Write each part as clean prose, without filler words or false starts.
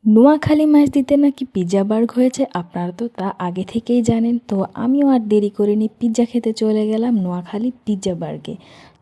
নোয়াখালী মাছ দিতে নাকি পিৎজা বার্গ হয়েছে, আপনারা তো তা আগে থেকেই জানেন। তো আমিও আর দেরি করিনি, পিৎজা খেতে চলে গেলাম নোয়াখালী পিৎজা বার্গে।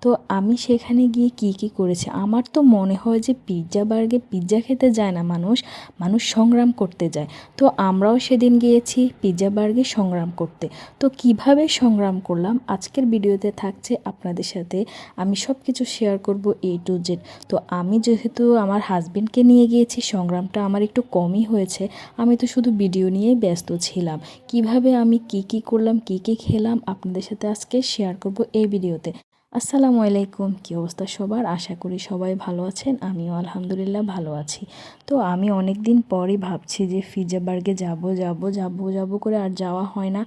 তো আমি সেখানে গিয়ে কি কি করেছি, আমার তো মনে হয় যে পিৎজা বার্গে পিৎজা খেতে যায় না মানুষ, মানুষ সংগ্রাম করতে যায়। তো আমরাও সেদিন গিয়েছি পিৎজা বার্গে সংগ্রাম করতে। তো কিভাবে সংগ্রাম করলাম আজকের ভিডিওতে থাকছে আপনাদের সাথে, আমি সব কিছু শেয়ার করব A to Z। তো আমি যেহেতু আমার হাজবেন্ডকে নিয়ে গিয়েছি, সংগ্রামটা আমার একটু কমই হয়েছে। আমি তো শুধু ভিডিও নিয়েই ব্যস্ত ছিলাম। কিভাবে আমি কি করলাম, কি খেলাম আপনাদের সাথে আজকে শেয়ার করব এই ভিডিওতে। আসসালামু আলাইকুম, কী অবস্থা সবার? আশা করি সবাই ভালো আছেন, আমিও আলহামদুলিল্লাহ ভালো আছি। তো আমি অনেক দিন পরই ভাবছি যে পিৎজা বার্গে যাব করে আর যাওয়া হয় না।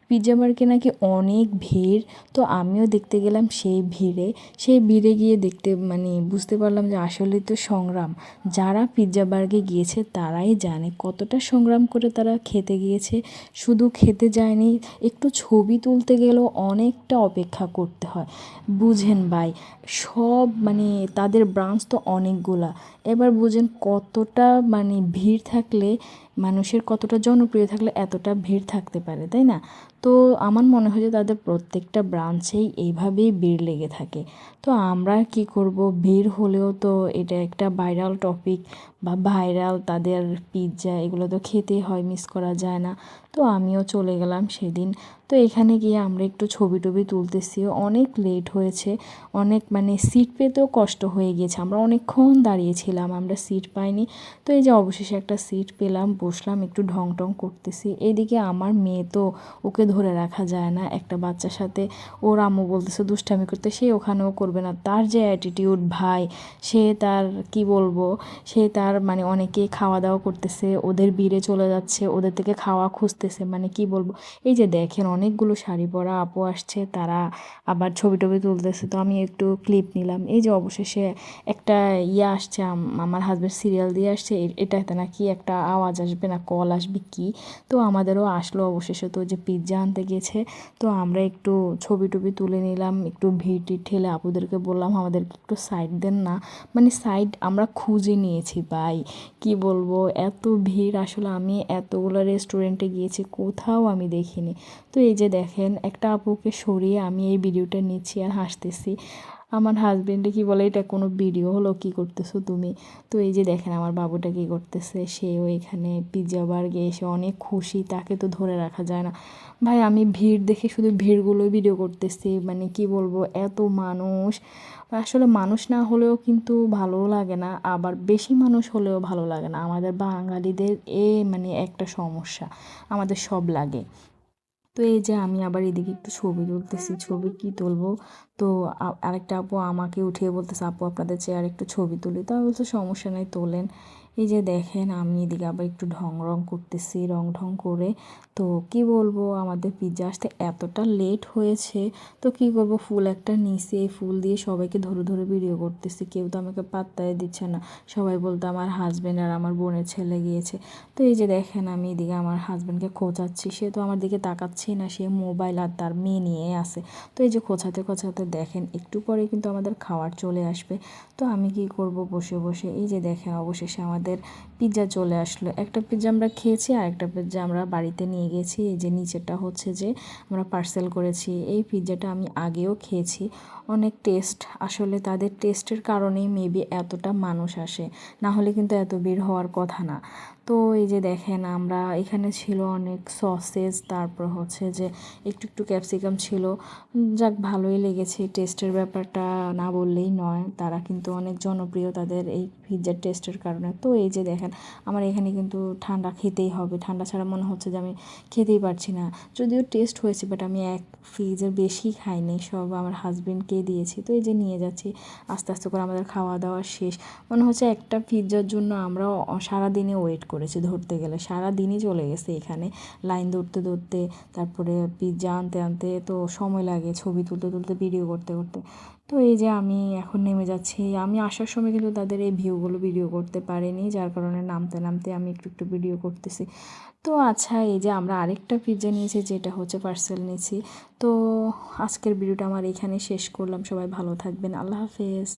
পিৎজা বার্গে নাকি অনেক ভিড়। তো আমিও দেখতে গেলাম সেই ভিড়ে গিয়ে দেখতে বুঝতে পারলাম যে আসলেই তো সংগ্রাম। যারা পিৎজা বার্গে গিয়েছে তারাই জানে কতটা সংগ্রাম করে তারা খেতে গিয়েছে। শুধু খেতে যায়নি, একটু ছবি তুলতে গেলেও অনেকটা অপেক্ষা করতে হয়। বুঝেন ভাই, সব তাদের ব্রাঞ্চ তো অনেকগুলা। এবার বুঝেন কতটা ভিড় থাকলে, মানুষের কতটা জনপ্রিয় থাকলে এতটা ভিড় থাকতে পারে, তাই না? তো আমার মনে হয় যে তাদের প্রত্যেকটা ব্রাঞ্চেই এইভাবেই ভিড় লেগে থাকে। তো আমরা কি করব, ভিড় হলেও তো এটা একটা ভাইরাল টপিক বা ভাইরাল তাদের পিৎজা, এগুলো তো খেতেই হয়, মিস করা যায় না। তো আমিও চলে গেলাম সেদিন। তো এখানে গিয়ে আমরা একটু ছবি টবি তুলতেছি, অনেক লেট হয়েছে, অনেক সিট পেতেও কষ্ট হয়ে গিয়েছে, আমরা অনেকক্ষণ দাঁড়িয়েছিলাম, আমরা সিট পাইনি। তো এই যে অবশেষে একটা সিট পেলাম, বসলাম, একটু ঢং টং করতেছি। এইদিকে আমার মেয়ে তো, ওকে ধরে রাখা যায় না, একটা বাচ্চার সাথে ওর আম্মু বলতেছে দুষ্টামি করতে, সে ওখানেও করবে না। তার যে অ্যাটিটিউড ভাই, সে তার কি বলবো, সে তার অনেকে খাওয়া দাওয়া করতেছে, ওদের বিড়ে চলে যাচ্ছে, ওদের থেকে খাওয়া খুঁজতেছে, কি বলবো। এই যে দেখেন অনেকগুলো শাড়ি পরা আপু আসছে, তারা আবার ছবি টবি তুলতেছে। তো আমি একটু ক্লিপ নিলাম। এই যে অবশেষে একটা আসছে, আমার হাজব্যান্ড সিরিয়াল দিয়ে আসছে, এটাতে নাকি একটা আওয়াজ আসবে না কল আসবে কি। তো আমাদেরও আসলো অবশেষে, তো যে পিৎজা আনতে গেছে। তো আমরা একটু ছবি টবি তুলে নিলাম, একটু ভিড় টিড় ঠেলে আপুদেরকে বললাম আমাদেরকে একটু সাইড দেন না। সাইড আমরা খুঁজে নিয়েছি ভাই, কি বলবো, এত ভিড়। আসলে আমি এতগুলো রেস্টুরেন্টে গিয়েছি, কোথাও আমি দেখিনি। তো এই যে দেখেন একটা আপুকে সরিয়ে আমি এই ভিডিওটা নিচ্ছি আর হাসতেছি। আমার হাজবেন্ডে কি বলে, এটা কোনো ভিডিও হলো, কি করতেছো তুমি? তো এই যে দেখেন আমার বাবুটা কী করতেছে, সেও এখানে পিৎজা বার্গে এসে অনেক খুশি, তাকে তো ধরে রাখা যায় না। ভাই আমি ভিড় দেখে শুধু ভিড়গুলো ভিডিও করতেছি, কি বলবো, এত মানুষ। আসলে মানুষ না হলেও কিন্তু ভালোও লাগে না, আবার বেশি মানুষ হলেও ভালো লাগে না। আমাদের বাঙালিদের একটা সমস্যা, আমাদের সব লাগে। তো এই যে আমি আবার এদিকে একটু ছবি তুলতেছি, ছবি কি তুলবো। তো আরেকটা আপু আমাকে উঠিয়ে বলতেছে আপু আপনাদের চেয়ার একটু ছবি তুলি। তো আমি বলছি সমস্যা নাই, তোলেন। এই যে দেখেন আমি এদিকে আবার একটু রং করতেছি, রং ঢং করে। তো কি বলবো, আমাদের পিৎজা আসতে এতটা লেট হয়েছে। তো কি করব, ফুল একটা নিচে, ফুল দিয়ে সবাইকে ধরে ধরে ভিডিও করতেছি, কেউ তো আমাকে পাত্তাই দিচ্ছে না। সবাই বলতো আমার হাজব্যান্ড আর আমার বোনের ছেলে গিয়েছে। তো এই যে দেখেন আমি এদিকে আমার হাজব্যান্ডকে খোঁচাচ্ছি, সে তো আমার দিকে তাকাচ্ছেই না, সে মোবাইল আর তার মেয়ে নিয়ে আসে। তো এই যে খোঁচাতে খোঁচাতে দেখেন একটু পরে কিন্তু আমাদের খাবার চলে আসবে। তো আমি কি করব, বসে বসে এই যে দেখেন অবশেষে আমাদের পিৎজা চলে আসলো। একটা পিৎজা আমরা খেয়েছি আর একটা পিৎজা আমরা বাড়িতে নিয়ে গেছি। এই যে নিচেরটা হচ্ছে যে আমরা পার্সেল করেছি। এই পিৎজাটা আমি আগেও খেয়েছি, অনেক টেস্ট। আসলে তাদের টেস্টের কারণেই মেবি এতটা মানুষ আসে, না হলে কিন্তু এত ভিড় হওয়ার কথা না। তো এই যে দেখেন আমরা এখানে ছিল অনেক সসেস, তারপর হচ্ছে যে একটু একটু ক্যাপসিকাম ছিল। যাক ভালোই লেগেছে, টেস্টের ব্যাপারটা না বললেই নয়, তারা কিন্তু অনেক জনপ্রিয় তাদের এই পিৎজার টেস্টের কারণে। তো এই যে দেখেন আমার এখানে কিন্তু ঠান্ডা খেতেই হবে, ঠান্ডা ছাড়া মনে হচ্ছে যে আমি খেতেই পারছি না। যদিও টেস্ট হয়েছে বাট আমি এক ফ্রিজের বেশি খাইনি, সব আমার হাজবেন্ডকে দিয়েছি। তো এই যে নিয়ে যাচ্ছি, আস্তে আস্তে করে আমাদের খাওয়া দাওয়া শেষ। মনে হচ্ছে একটা পিৎজার জন্য আমরা সারাদিনে ওয়েট করেছি, ধরতে গেলে সারাদিনই চলে গেছে এখানে লাইন ধরতে ধরতে। তারপরে পিৎজা আনতে আনতে তো সময় লাগে, ছবি তুলতে তুলতে, ভিডিও করতে করতে। তো এই যে আমি এখন নেমে যাচ্ছি, আমি আসার সময় কিন্তু তাদের এই ভিউগুলো ভিডিও করতে পারিনি, যার কারণে নামতে নামতে আমি একটু একটু ভিডিও করতেছি। তো আচ্ছা, এই যে আমরা আরেকটা পিৎজা নিয়েছি, যেটা হচ্ছে পার্সেল নিয়েছি। তো আজকের ভিডিওটা আমার এখানে শেষ করলাম, সবাই ভালো থাকবেন, আল্লাহ হাফেজ।